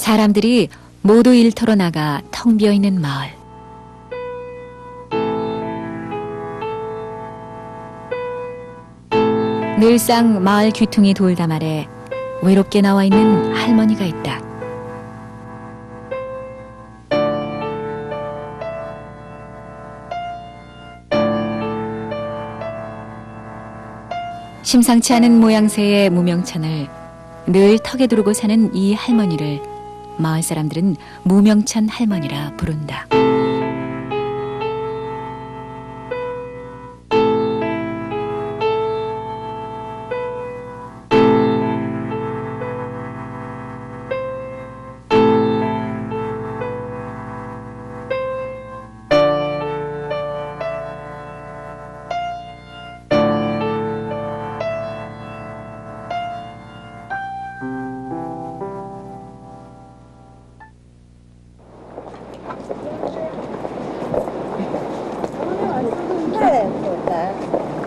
사람들이 모두 일터로 나가 텅 비어있는 마을. 늘상 마을 귀퉁이 돌담 아래 외롭게 나와 있는 할머니가 있다. 심상치 않은 모양새의 무명천을 늘 턱에 두르고 사는 이 할머니를 마을 사람들은 무명천 할머니라 부른다.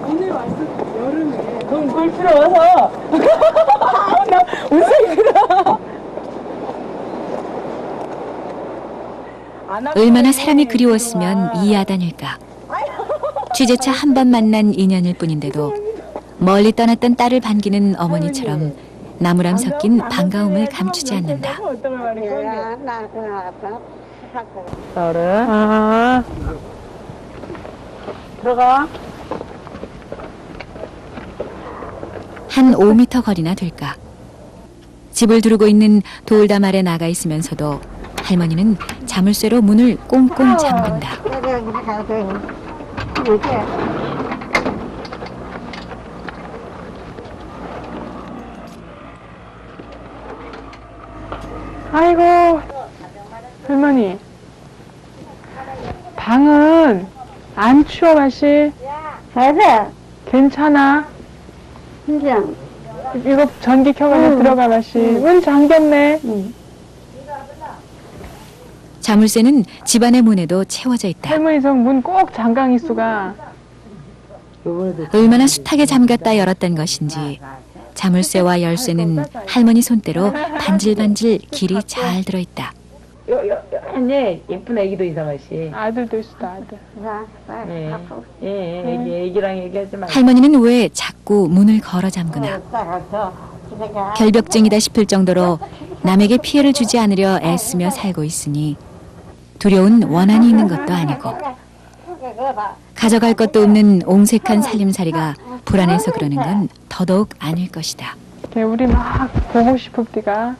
오늘 왔어 여름에 돈 벌 필요 없어. 나 웃음이 들어. 얼마나 사람이 그리웠으면 이해하다닐까. 취재차 한 번 만난 인연일 뿐인데도 멀리 떠났던 딸을 반기는 어머니처럼 나무람 섞인 반가움을 감추지 않는다. 어른. 들어가. 한 5m 거리나 될까. 집을 두르고 있는 돌담 아래 나가 있으면서도 할머니는 자물쇠로 문을 꽁꽁 잠근다. 아이고 할머니 방은 안 추워 마시? 그래, 괜찮아? 그냥, 이거 전기 켜가지고 들어가 마시. 문 잠겼네. 자물쇠는 집안의 문에도 채워져 있다. 할머니 저 문 꼭 잠강이 수가. 얼마나 숱하게 잠갔다 열었던 것인지 자물쇠와 열쇠는 할머니 손대로 반질반질 길이 잘 들어있다. 네, 예쁜 애기도 이상하시. 아들도 있어 아들. 애기랑 얘기하지 마. 할머니는 왜 자꾸 문을 걸어 잠그나. 결벽증이다 싶을 정도로 남에게 피해를 주지 않으려 애쓰며 살고 있으니 두려운 원한이 있는 것도 아니고 가져갈 것도 없는 옹색한 살림살이가 불안해서 그러는 건 더더욱 아닐 것이다. 우리 막 보고 싶을 때가.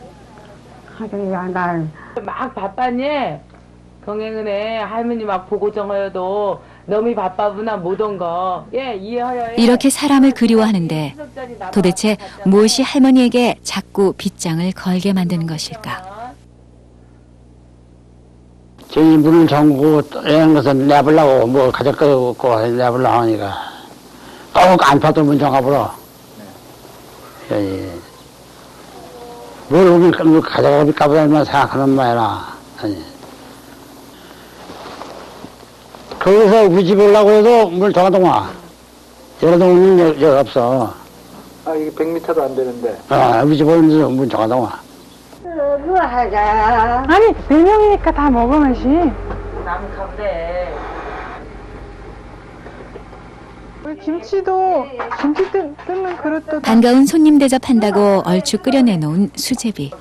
막 바빠니? 경행은에 할머니 막 보고 정하여도 너무 바빠구나 못 온 거. 예, 이해하여. 이렇게 사람을 그리워하는데 도대체 무엇이 할머니에게 자꾸 빗장을 걸게 만드는 것일까? 저희 문을 잠그고 이런 것은 내보려고 뭐 가질 거 없고 내보려고 하니까 꼭 안 파도 문 잠가보라. 뭘 우리 가져갈까 보다만 생각하는 말이라. 거기서 우리 집에 오려고 해도 물 잠가동아. 열어동은 여기 없어. 아, 이게 100m도 안 되는데. 우리 집에 오면서 문 잠가동아. 그거 하자. 아니 4명이니까 다 먹으면시. 남 가보래. 김치 뜯는 그릇도. 반가운 손님 대접한다고 얼추 끓여내놓은 수제비.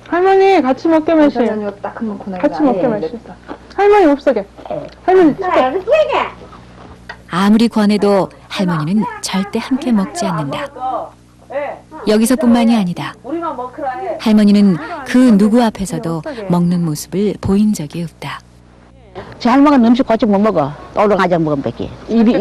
할머니 같이 먹게 마시. 같이 먹게 마시. 할머니 없어게. 할머니 아무리 권해도 할머니는 절대 함께 먹지 않는다. 여기서뿐만이 아니다. 우리만 먹으라 해. 할머니는 그 누구 앞에서도 먹는 모습을 보인 적이 없다. 잘 먹은 음식 같이 못 먹어. 또롱하자 먹으면 뺏기. 입이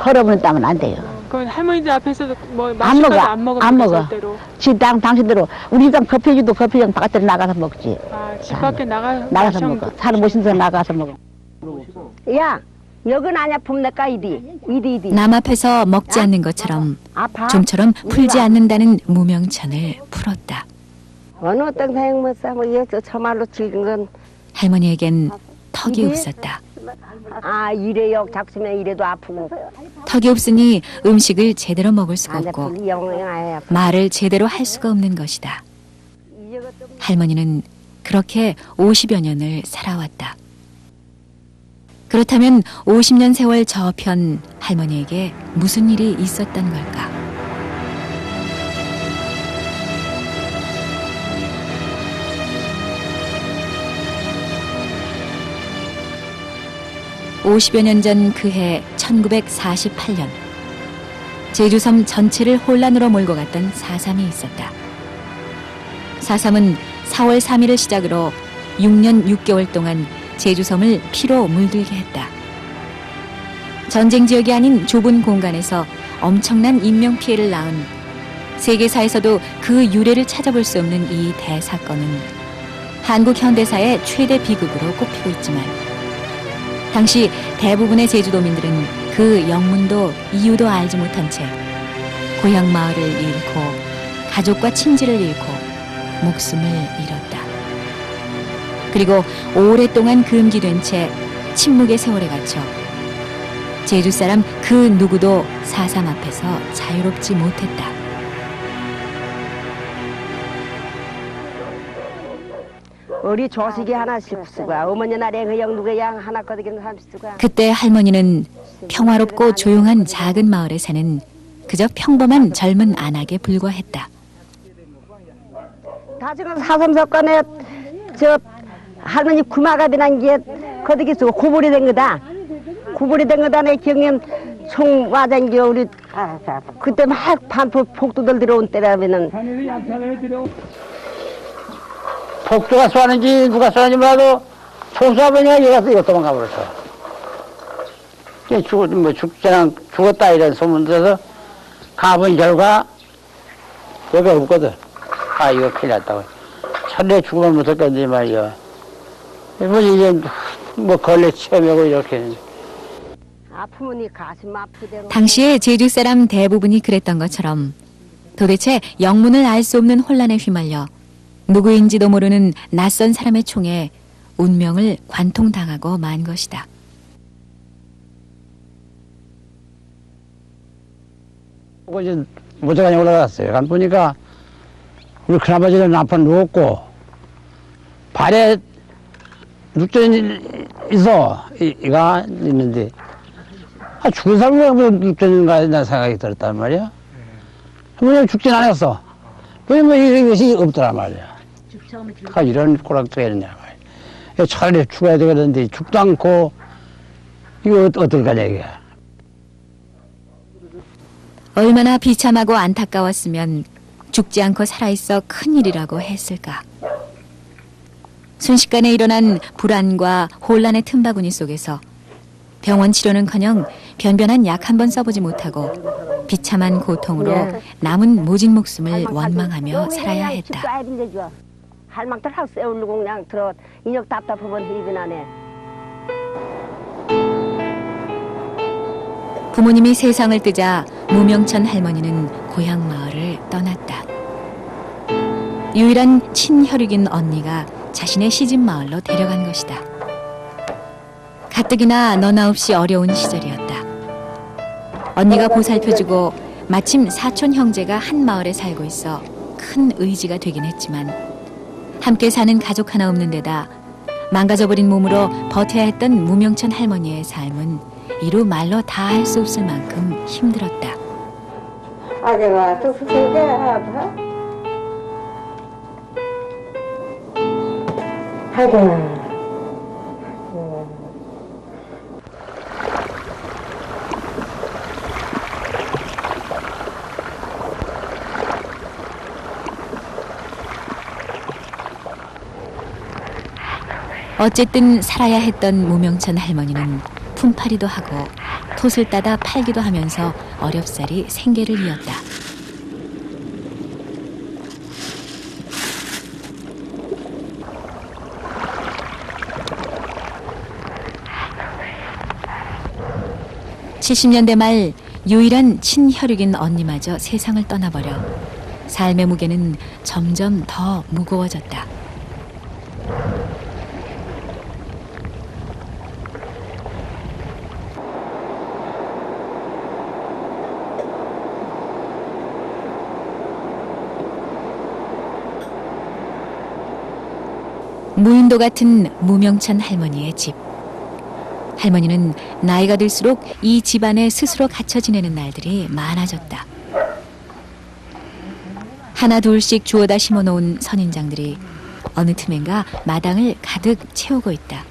헐어버린 땀은 안 돼요. 그 할머니들 앞에서도 뭐 안 먹어. 안 먹어. 안 먹어. 절대로. 지당 당신대로 우리 집 커피주도 커피장 바깥으로 나가서 먹지. 집 밖에 나가서 마셔. 먹어. 사람 모신 데 나가서 먹어. 야, 여긴 아냐 품내까 이디. 남 앞에서 먹지 않는 것처럼 아파. 좀처럼 풀지 않는다는 무명천을 풀었다. 어느 어떤 생모사 뭐 여기서 저말로 즐긴 건 할머니에겐 턱이 없었다. 이래요. 작으면 이래도 아프고. 턱이 없으니 음식을 제대로 먹을 수가 없고 말을 제대로 할 수가 없는 것이다. 할머니는 그렇게 50여 년을 살아왔다. 그렇다면 50년 세월 저편 할머니에게 무슨 일이 있었던 걸까? (50여 년) 전 그해 1948년 제주섬 전체를 혼란으로 몰고 갔던 4.3이 있었다. 4.3은 4월 3일을 시작으로 6년 6개월 동안 제주섬을 피로 물들게 했다. 전쟁 지역이 아닌 좁은 공간에서 엄청난 인명피해를 낳은 세계사에서도 그 유례를 찾아볼 수 없는 이 대사건은 한국 현대사의 최대 비극으로 꼽히고 있지만 당시 대부분의 제주도민들은 그 영문도 이유도 알지 못한 채 고향 마을을 잃고 가족과 친지를 잃고 목숨을 잃었다. 그리고 오랫동안 금기된 채 침묵의 세월에 갇혀 제주 사람 그 누구도 4.3 앞에서 자유롭지 못했다. 우리 조식이 하나씩 쓰가 어머니 날에 그냥 누가 양 하나 거두기는 삼수가. 그때 할머니는 평화롭고 조용한 작은 마을에 사는 그저 평범한 젊은 안악에 불과했다. 나중에 4.3 사건에 저 할머니 구마가 되는 게 거두기 쓰고 구불이 된 거다. 구불이 된 거다. 내 경험 총 와장기 우리 그때 막 반포 폭도들 들어온 때라면은 폭도가 쏘는지 누가 쏘는지 몰라도 총수아버니가 얘가 이거 도망가 버렸어. 죽었다 이런 소문 들어서 가본 결과 여기 없거든. 아 이거 큰일 났다고. 차라리 죽으면 못했겠지 말이야. 뭐 이제 뭐 걸레 체험하고 이렇게. 아프면 가슴 아프대로. 당시에 제주 사람 대부분이 그랬던 것처럼 도대체 영문을 알 수 없는 혼란에 휘말려 누구인지도 모르는 낯선 사람의 총에 운명을 관통당하고 만 것이다. 이제 모자간에 올라갔어요. 간 보니까 우리 큰아버지는 남편 누웠고 발에 눕전이 있어. 이가 있는데 죽은 사람이 왜 눕전인가 나 생각이 들었단 말이야. 그냥 죽진 않았어. 왜냐면 이것이 없더란 말이야. 이런 꼬락지가 있느냐 말이야. 차라리 죽어야 되겠는데 죽도 않고 이거 어떨까 이게. 얼마나 비참하고 안타까웠으면 죽지 않고 살아있어 큰일이라고 했을까. 순식간에 일어난 불안과 혼란의 틈바구니 속에서 병원 치료는커녕 변변한 약 한 번 써보지 못하고 비참한 고통으로 남은 모진 목숨을 원망하며 살아야 했다. 할망들 하고 세울고 그냥 들어 인력 답답하면 힘이 나네. 부모님이 세상을 뜨자 무명천 할머니는 고향 마을을 떠났다. 유일한 친혈육인 언니가 자신의 시집 마을로 데려간 것이다. 가뜩이나 너나 없이 어려운 시절이었다. 언니가 보살펴주고 마침 사촌 형제가 한 마을에 살고 있어 큰 의지가 되긴 했지만 함께 사는 가족 하나 없는 데다 망가져버린 몸으로 버텨야 했던 무명천 할머니의 삶은 이루 말로 다 할 수 없을 만큼 힘들었다. 아내가 또 그게 아이고. 어쨌든 살아야 했던 무명천 할머니는 품팔이도 하고 톳을 따다 팔기도 하면서 어렵사리 생계를 이었다. (70년대) 말 유일한 친혈육인 언니마저 세상을 떠나버려 삶의 무게는 점점 더 무거워졌다. 무인도 같은 무명천 할머니의 집. 할머니는 나이가 들수록 이 집안에 스스로 갇혀 지내는 날들이 많아졌다. 하나 둘씩 주워다 심어놓은 선인장들이 어느 틈엔가 마당을 가득 채우고 있다.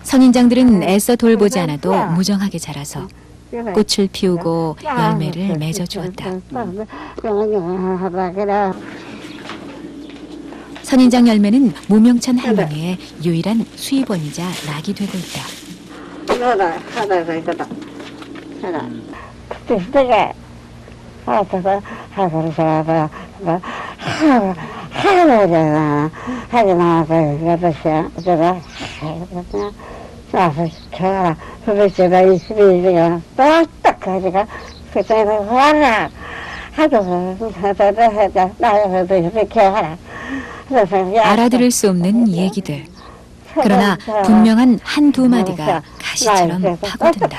선인장들은 애써 돌보지 않아도 무정하게 자라서 꽃을 피우고 열매를 맺어 주었다. 선인장 열매는 무명천 할머니의 유일한 수입원이자 낙이 되고 있다. 알아들을 수 없는 얘기들. 그러나 분명한 한두 마디가 가시처럼 파고든다.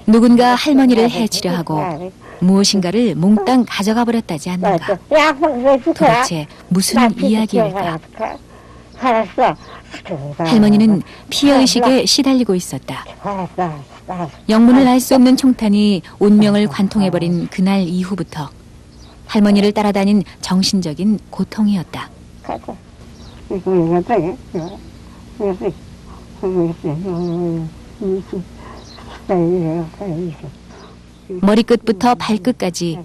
누군가 할머니를 해치려 하고 무엇인가를 몽땅 가져가 버렸다지 않는가. 도대체 무슨 이야기일까? 할머니는 피해의식에 시달리고 있었다. 영문을 알 수 없는 총탄이 운명을 관통해버린 그날 이후부터 할머니를 따라다닌 정신적인 고통이었다. 머리끝부터 발끝까지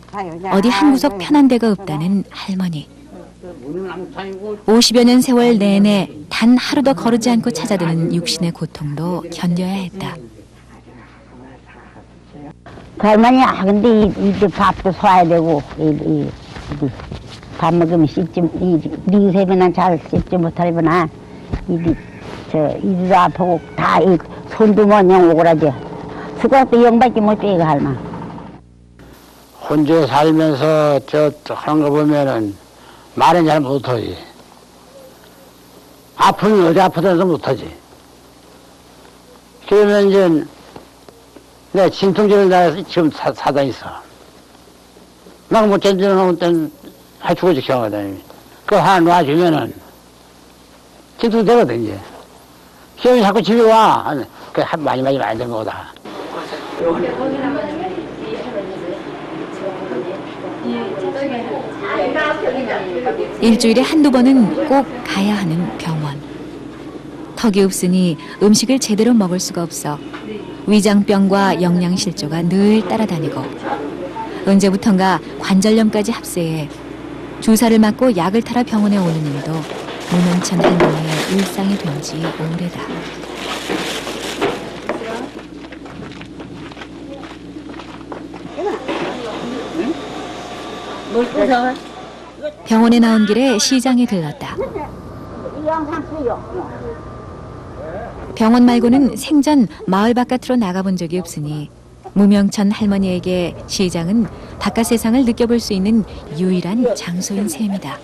어디 한 구석 편한 데가 없다는 할머니. 50여 년 세월 내내 단 하루도 거르지 않고 찾아드는 육신의 고통도 견뎌야 했다. 할머니야, 근데 이제 밥도 사야 되고, 밥 먹으면 씻지, 네 세면은 잘 씻지 못하려나, 이도 아프고, 다, 손도 뭐냐 오그라져. 수고도 영밖에 못 돼, 이거 할마. 혼자 살면서 하는 거 보면은 말은 잘 못하지. 아프면 어디 아프다도 못하지. 그러면 이제 내가 진통제를 나 지금 사다 있어. 막 못 견디는 때는 죽어지 경하다니. 그거 하나 놔주면은 진통 되거든, 이제. 시험이 자꾸 집에 와. 그 많이 안 된 거다. 일주일에 한두 번은 꼭 가야 하는 병원. 턱이 없으니 음식을 제대로 먹을 수가 없어 위장병과 영양실조가 늘 따라다니고 언제부턴가 관절염까지 합세해 주사를 맞고 약을 타러 병원에 오는 일도 무명천 할머니의 일상이 된 지 오래다. 병원에 나온 길에 시장에 들렀다. 병원 말고는 생전 마을 바깥으로 나가본 적이 없으니 무명천 할머니에게 시장은 바깥 세상을 느껴볼 수 있는 유일한 장소인 셈이다.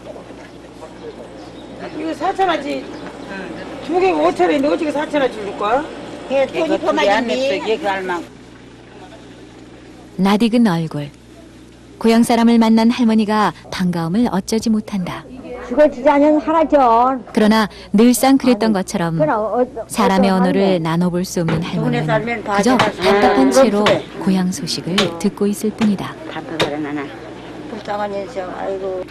이거 4,000원치, 두 개가 5,000원인데 어떻게 4,000원치 줄 거야? 돈이 더 많이 낯익은 얼굴. 고향 사람을 만난 할머니가 반가움을 어쩌지 못한다. 죽어지지 않으면 살아죠. 그러나 늘상 그랬던 것처럼 사람의 언어를 나눠볼 수 없는 할머니는 그저 답답한 채로 고향 소식을 듣고 있을 뿐이다. 답답하려나. 불쌍한 녀석, 아이고.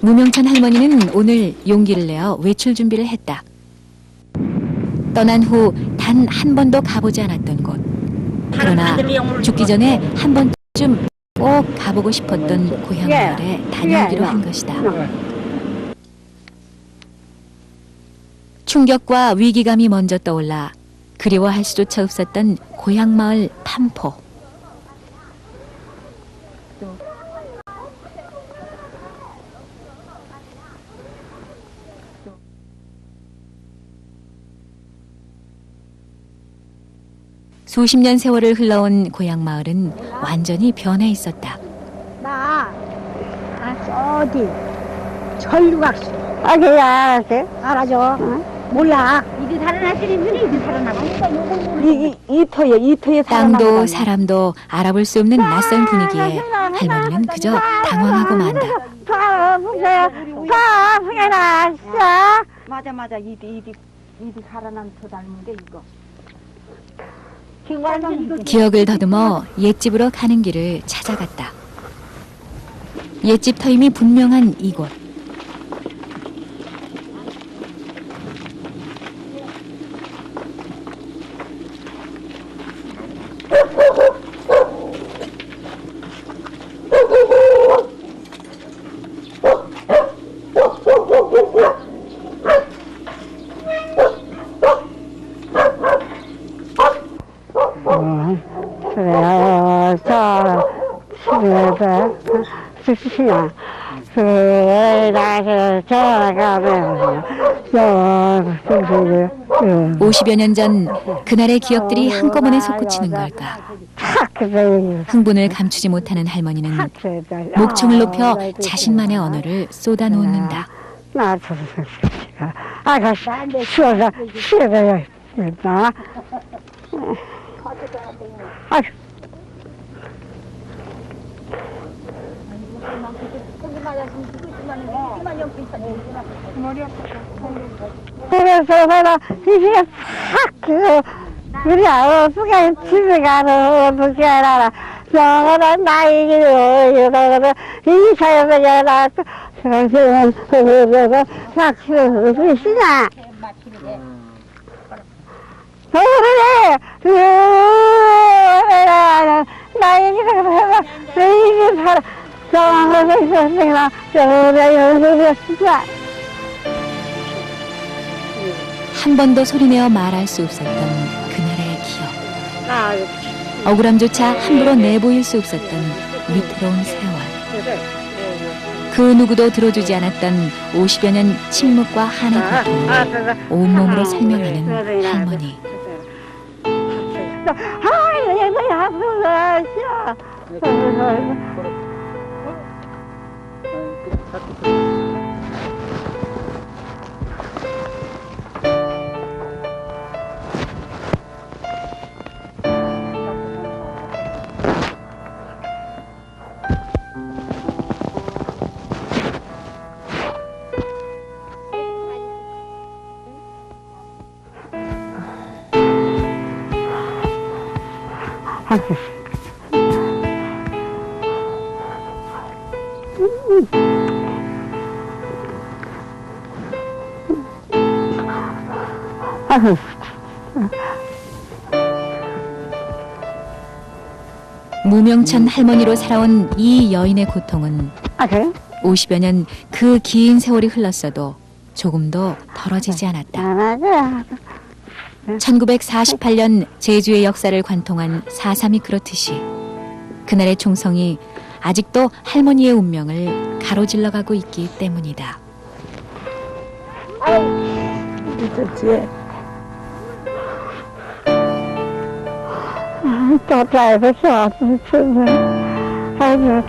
무명천 할머니는 오늘 용기를 내어 외출 준비를 했다. 떠난 후 단 한 번도 가보지 않았던 곳. 그러나 죽기 전에 한 번쯤 꼭 가보고 싶었던 고향 마을에 다녀오기로 한 것이다. 충격과 위기감이 먼저 떠올라 그리워할 수조차 없었던 고향 마을 판포. 수십 년 세월을 흘러온 고향 마을은 완전히 변해 있었다. 어디? 전류각수. 아, 그래, 알았어요? 알아줘. 응? 몰라. 이리 살아나시는 분이 이리 살아나고. 이터에 땅도 사람도 알아볼 수 없는 낯선 분위기에 할머니는 그저 당황하고 만다. 맞아. 이리 살아난 저 닮은데 이거. 기억을 더듬어 옛집으로 가는 길을 찾아갔다. 옛집 터임이 분명한 이곳. 그래. 50여 년 전 그날의 기억들이 한꺼번에 솟구치는 걸까. 흥분을 감추지 못하는 할머니는 목청을 높여 자신만의 언어를 쏟아놓는다. 그래서 이게 싹 우리 아버지가 집에 가는 어떻게 알아? 저거는 나이기로 이 사람을 열어 저는 싹 쓰시나? 그래 나이기로 이게 살아 저거는 저거는 진짜. 한 번도 소리내어 말할 수 없었던 그날의 기억. 억울함조차 함부로 내보일 수 없었던 위태로운 세월. 그 누구도 들어주지 않았던 50여 년 침묵과 한의 고통을 온몸으로 설명하는 할머니. 무명천 할머니로 살아온 이 여인의 고통은 50여 년 그 긴 세월이 흘렀어도 조금도 덜어지지 않았다. 1948년 제주의 역사를 관통한 4.3이 그렇듯이 그날의 총성이 아직도 할머니의 운명을 가로질러가고 있기 때문이다. 또 짧아서 아프지. 아이고,